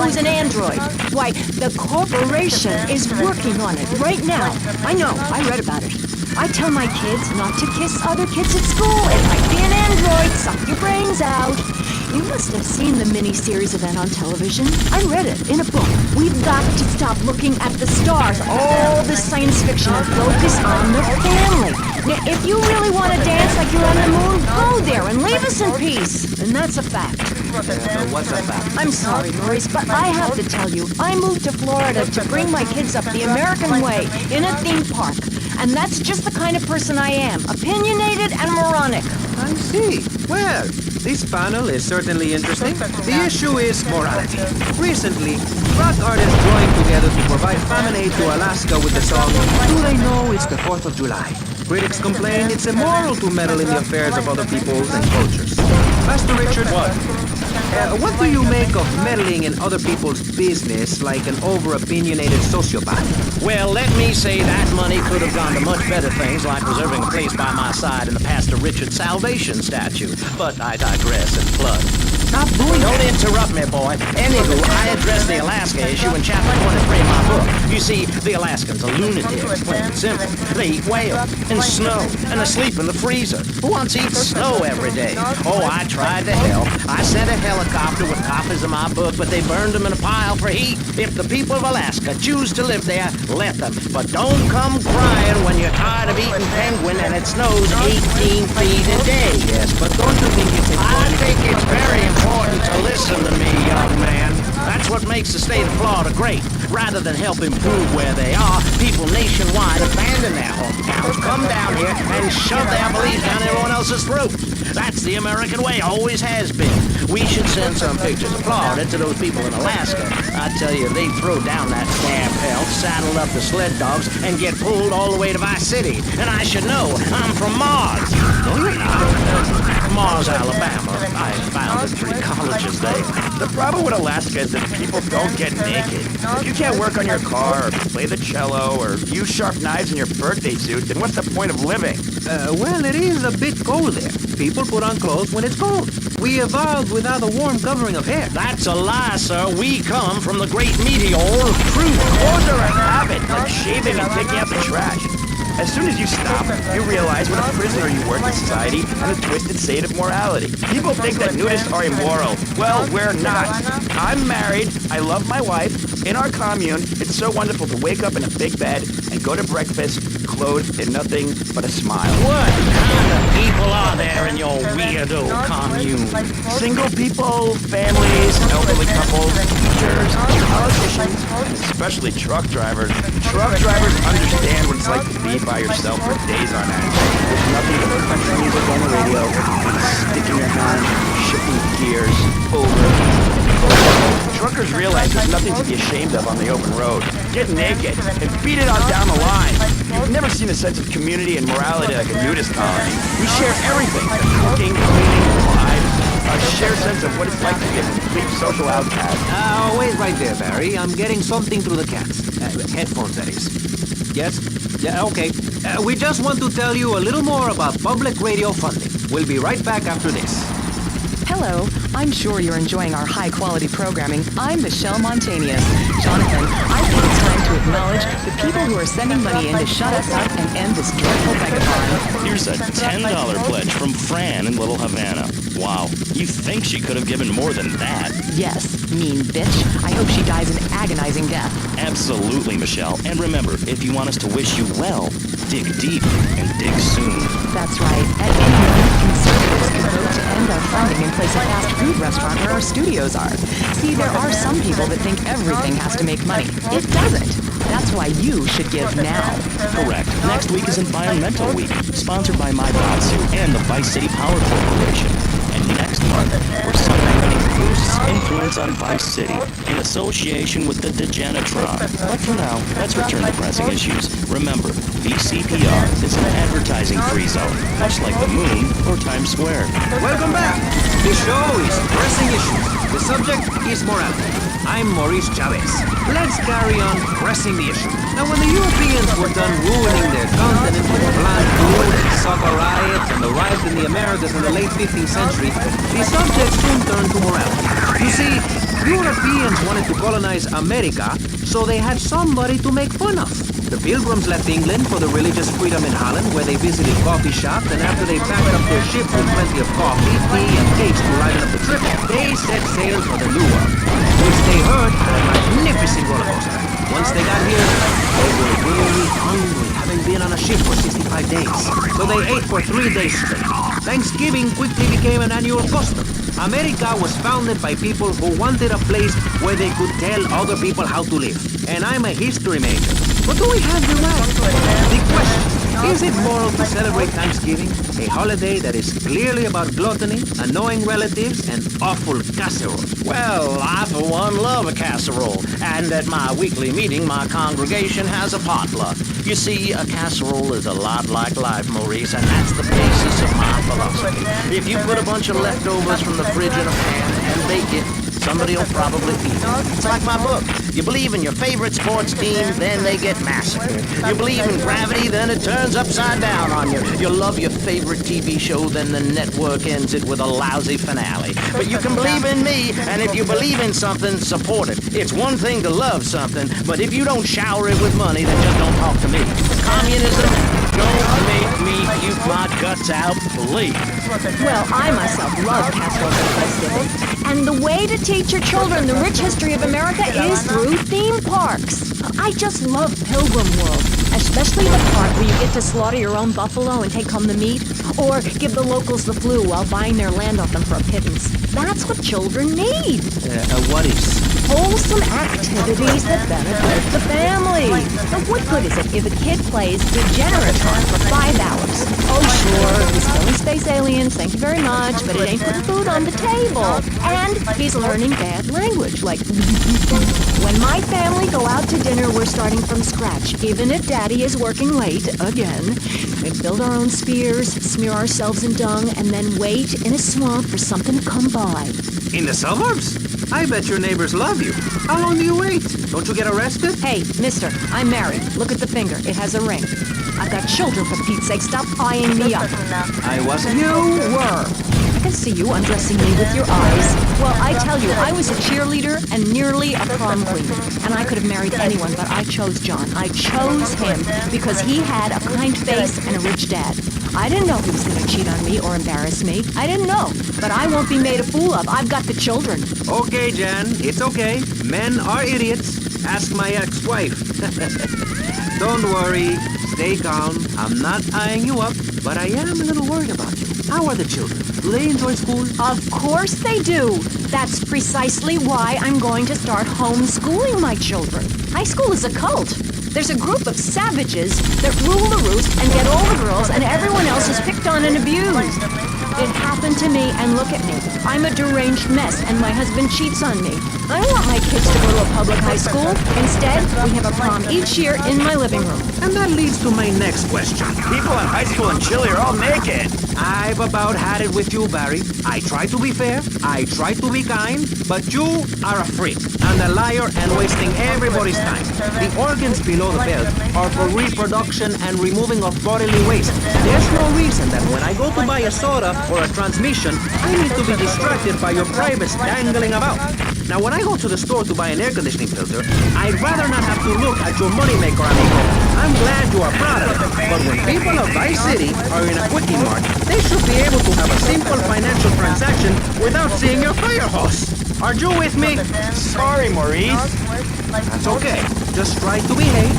who's an android. Why, the corporation is working on it right now. I know, I read about it. I tell my kids not to kiss other kids at school. It might be an android, suck your brains out. You must have seen the mini-series event on television. I read it in a book. We've got to stop looking at the stars, all this science fiction, and focus on the family. Now, if you really want to dance like you're on the moon, go there and leave us in peace. And that's a fact. What's a fact? I'm sorry, Maurice, but I have to tell you, I moved to Florida to bring my kids up the American way in a theme park. And that's just the kind of person I am, opinionated and moronic. I see. Well, this panel is certainly interesting. The issue is morality. Recently, rock artists joined together to provide famine aid to Alaska with the song, Do They Know It's the 4th of July? Critics complain it's immoral to meddle in the affairs of other peoples and cultures. Master Richard, what do you make of meddling in other people's business like an over-opinionated sociopath? Well, let me say that money could have gone to much better things, like reserving a place by my side in the Pastor Richard Salvation statue. But I digress and flood. Stop doing Don't that. interrupt me, boy. Anywho, I addressed the Alaska issue in chapter 23 of my book. You see, the Alaskans are lunatics, plain and simple. They eat whale and snow, and they sleep in the freezer. Who wants to eat snow every day? Oh, I tried to help. I sent a helicopter with copies of my book, but they burned them in a pile for heat. If the people of Alaska choose to live there, let them. But don't come crying when you're tired of eating penguin and it snows 18 feet a day. Yes, but don't you think it's I important? think it's very important to listen to me, young man. That's what makes the state of Florida great. Rather than help improve where they are, people nationwide abandon their hometowns, come down here, and shove their beliefs down everyone else's throat. That's the American way, always has been. We should send some pictures of Florida to those people in Alaska. I tell you, they'd throw down that damn pelt, saddle up the sled dogs, and get pulled all the way to Vice City. And I should know, I'm from Mars. No, you're not. Mars, Alabama. I founded 3 colleges there. The problem with Alaska is that people don't get naked. If you can't work on your car, or play the cello, or use sharp knives in your birthday suit, then what's the point of living? Well, it is a bit cold there. People put on clothes when it's cold. We evolved without a warm covering of hair. That's a lie, sir. We come from the great meteor crew. Clothes are a habit, like shaving and taking out the trash. As soon as you stop, you realize what a prisoner you were to society and a twisted state of morality. People think that nudists are immoral. Well, we're not. I'm married. I love my wife. In our commune, it's so wonderful to wake up in a big bed and go to breakfast clothed in nothing but a smile. What kind of people are there in your weirdo commune? Single people, families, elderly couples, teachers, politicians, and especially truck drivers. Truck drivers understand what it's like to be by yourself for days on end. There's nothing but country music on the radio, and a stick in your hand, shifting gears, over. Truckers realize there's nothing to be ashamed of on the open road. Get naked and beat it on down the line. You've never seen a sense of community and morality like a nudist colony. We share everything: cooking, cleaning, lives. A shared sense of what it's like to be a complete social outcast. Wait right there, Barry. I'm getting something through the cats. Headphones, that is. Yes? Yeah, okay. We just want to tell you a little more about public radio funding. We'll be right back after this. Hello, I'm sure you're enjoying our high-quality programming. I'm Michelle Montanius. Jonathan, I think it's time to acknowledge the people who are sending money in to shut us up and end this dreadful megathon. Here's a $10 pledge from Fran in Little Havana. Wow, you think she could have given more than that? Yes, mean bitch. I hope she dies an agonizing death. Absolutely, Michelle. And remember, if you want us to wish you well, dig deep and dig soon. That's right. At any moment, conservatives can vote to end our funding and place a fast food restaurant where our studios are. See, there are some people that think everything has to make money. It doesn't. That's why you should give now. Correct. Next week is Environmental Week, sponsored by My Batsu and the Vice City Power Corporation. And next month, we're celebrating Boost's influence on Vice City in association with the Degenitron. But for now, let's return to pressing issues. Remember, VCPR is an advertising-free zone, much like the Moon or Times Square. Welcome back. The show is Pressing Issues. The subject is morality. I'm Maurice Chavez. Let's carry on pressing the issue. Now, when the Europeans were done ruining their continent with Plant Food and soccer riots and arrived in the Americas in the late 15th century, the subject soon turned to morality. You see, Europeans wanted to colonize America, so they had somebody to make fun of. The Pilgrims left England for the religious freedom in Holland, where they visited coffee shops, and after they packed up their ship with plenty of coffee, tea, and cakes to liven up the trip, they set sail for the New World, which they heard had a magnificent roller coaster. Once they got here, they were really hungry, having been on a ship for 65 days. So they ate for 3 days straight. Thanksgiving quickly became an annual custom. America was founded by people who wanted a place where they could tell other people how to live. And I'm a history major. But do we have the right? The question, is it moral to celebrate Thanksgiving, a holiday that is clearly about gluttony, annoying relatives, and awful casserole? Well, I for one love a casserole, and at my weekly meeting, my congregation has a potluck. You see, a casserole is a lot like life, Maurice, and that's the basis of my philosophy. If you put a bunch of leftovers from the fridge in a pan and bake it, somebody will probably eat it. It's like my book. You believe in your favorite sports team, then they get massacred. You believe in gravity, then it turns upside down on you. You love your favorite TV show, then the network ends it with a lousy finale. But you can believe in me, and if you believe in something, support it. It's one thing to love something, but if you don't shower it with money, then just don't talk to me. Communism, don't make me puke my guts out, please. Well, I myself love casserole for Thanksgiving. And the way to teach your children the rich history of America is through theme parks. I just love Pilgrim World, especially the part where you get to slaughter your own buffalo and take home the meat, or give the locals the flu while buying their land off them for a pittance. That's what children need. What is? Wholesome activities that benefit the family. Now, what good is it if a kid plays Degeneratron for 5 hours? Oh, sure, he's killing space aliens, thank you very much, but it ain't putting food on the table. And he's learning bad language, like when my family go out to dinner, we're starting from scratch. Even if Daddy is working late, again, we build our own spears, smear ourselves in dung, and then wait in a swamp for something to come by. In the suburbs? I bet your neighbors love you. How long do you wait? Don't you get arrested? Hey, mister, I'm married. Look at the finger. It has a ring. I've got children, for Pete's sake. Stop eyeing me up. I wasn't. You were. I can see you undressing me with your eyes. Well, I tell you, I was a cheerleader and nearly a prom queen. And I could have married anyone, but I chose John. I chose him because he had a kind face and a rich dad. I didn't know he was going to cheat on me or embarrass me. I didn't know. But I won't be made a fool of. I've got the children. Okay, Jan, it's okay. Men are idiots. Ask my ex-wife. Don't worry. Stay calm. I'm not eyeing you up, but I am a little worried about you. How are the children? Do they enjoy school? Of course they do. That's precisely why I'm going to start homeschooling my children. High school is a cult. There's a group of savages that rule the roost and get all the girls, and everyone else is picked on and abused. It happened to me, and look at me. I'm a deranged mess, and my husband cheats on me. I don't want my kids to go to a public high school. Instead, we have a prom each year in my living room. And that leads to my next question. People in high school in Chile are all naked. I've about had it with you, Barry. I try to be fair, I try to be kind, but you are a freak and a liar and wasting everybody's time. The organs below the belt are for reproduction and removing of bodily waste. There's no reason that when I go to buy a soda or a transmission, I need to be distracted by your privates dangling about. Now, when I go to the store to buy an air conditioning filter, I'd rather not have to look at your moneymaker, amigo. I'm glad you are proud of it, but when people of Vice City are in a quickie mart, they should be able to have a simple financial transaction without seeing your fire hose. Are you with me? Sorry, Maurice. That's okay. Just try to behave.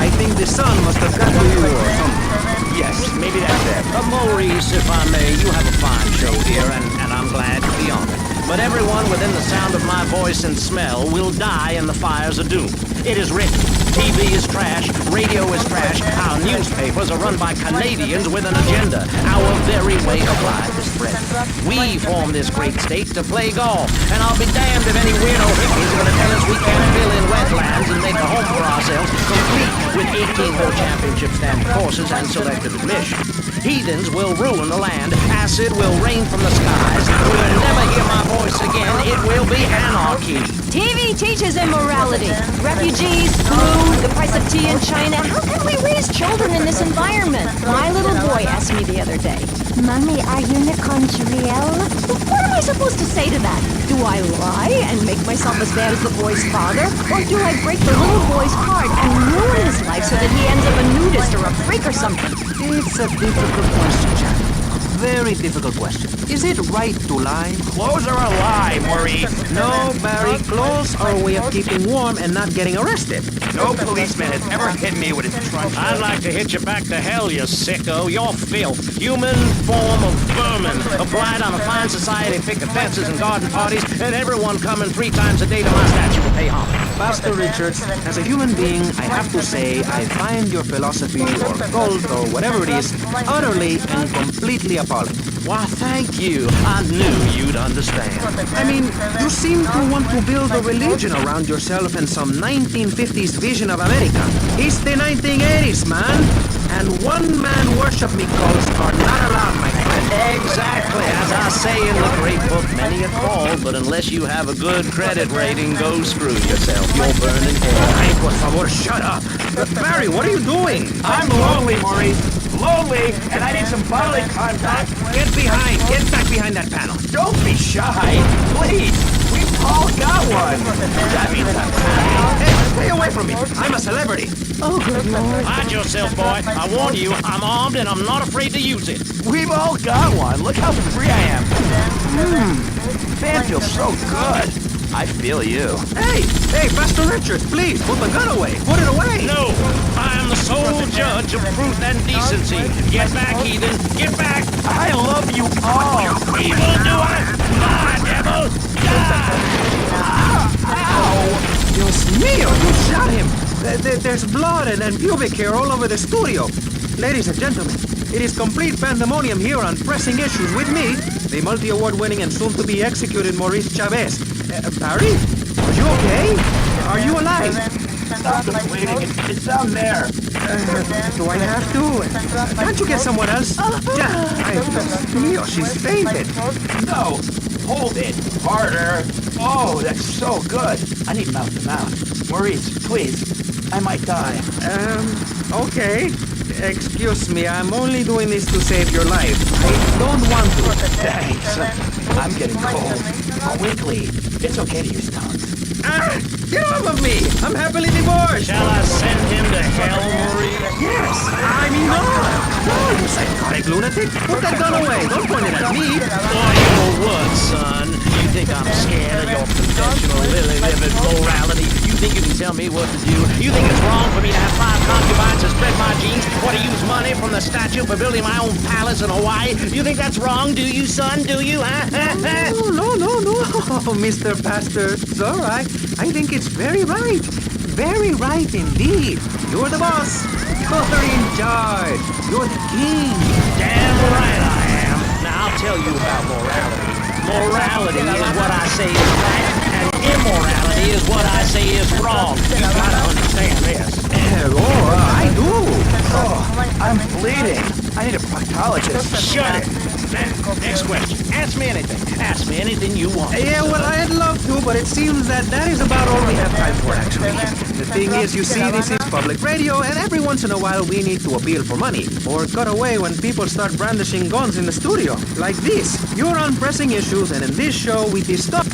I think the sun must have got to you or something. Yes, maybe that's it. Maurice, if I may, you have a fine show here, and I'm glad to be on it. But everyone within the sound of my voice and smell will die in the fires of doom. It is written. TV is trash, radio is trash, our newspapers are run by Canadians with an agenda. Our very way of life is threatened. We formed this great state to play golf, and I'll be damned if any weirdo hippie is going to tell us we can't fill in wetlands and make a home for ourselves, complete with 18-hole championship standard courses and selective admission. Heathens will ruin the land, acid will rain from the skies, we'll never hear my voice again, it will be anarchy. TV teaches immorality. Refugees, flu, the price of tea in China. How can we raise children in this environment. My little boy asked me the other day, Mommy, are unicorns real? What am I supposed to say to that? Do I lie and make myself as bad as the boy's father? Or do I break the little boy's heart and ruin his life so that he ends up a nudist or a freak or something? It's a difficult question, Jack. Very difficult question. Is it right to lie? Clothes are a lie, Maurice. No, Barry. Clothes are a way of keeping warm and not getting arrested. No policeman has ever hit me with his trunk. I'd like to hit you back to hell, you sicko. You're filth. Human form of vermin. A blight on a fine society, picket fences and garden parties, and everyone coming 3 times a day to my statue to pay homage. Pastor Richards, as a human being, I have to say I find your philosophy or cult or whatever it is utterly and completely appalling. Why, thank you. I knew you'd understand. I mean, you seem to want to build a religion around yourself and some 1950s vision of America. It's the 1980s, man. And one-man worship me cults are not allowed, my friend. Exactly. As I say in the great book, many are called, but unless you have a good credit rating, go screw yourself. You'll burn in hell. Ay, por favor, shut up. Barry, what are you doing? I'm lonely, Maurice. Lonely, and I need some bodily contact. Get back behind that panel. Don't be shy. Please. We've all got one. That means I'm happy. Hey, stay away from me. I'm a celebrity. Oh, good Lord. Hide yourself, boy. I warn you, I'm armed and I'm not afraid to use it. We've all got one. Look how free I am. Man feels so good. I feel you. Hey, Pastor Richards, please, put the gun away. Put it away. No, I am the sole judge of truth and decency. Get back, heathen. Get back. I love you all. Evil doer. Die, devil. Die. Dios mío, you shot him. There's blood and pubic hair all over the studio. Ladies and gentlemen, it is complete pandemonium here on Pressing Issues with me, the multi-award-winning and soon-to-be executed Maurice Chavez. Barry? Are you okay? Are you alive? Stop the bleeding. It's down there. Do I have to? Can't you get someone else? Dios mío, she's fainted. No. Hold it. Harder. Oh, that's so good. I need mouth to mouth. Maurice, please. I might die. Okay. Excuse me, I'm only doing this to save your life. I don't want to. Thanks. I'm getting cold. Quickly. It's okay to use tongue. Ah! Get off of me! I'm happily divorced! Shall I send him to hell, Maurice? Yes! I mean, no! No, you psychotic lunatic! Put that gun away! Don't point it at me! Boy, your what, son? You think I'm scared of your conventional lily-livered morality? You think you can tell me what to do? You think it's wrong for me to have 5 concubines to spread my genes, or to use money from the statue for building my own palace in Hawaii? You think that's wrong, do you, son? Do you, huh? No, Mr. Pastor. It's all right. I think it's very right. Very right indeed. You're the boss. You're in charge. You're the king. Damn right I am. Now I'll tell you about morality. Morality is what I say is right, and immorality is what I say is wrong. You gotta understand this. I do. Oh, I'm bleeding. I need a proctologist. Shut it. Next question. Ask me anything. Ask me anything you want. Yeah, well, I'd love to, but it seems that is about all we have time for, actually. The thing is, you see, this is public radio, and every once in a while we need to appeal for money, or cut away when people start brandishing guns in the studio. Like this. You're on Pressing Issues, and in this show we discuss...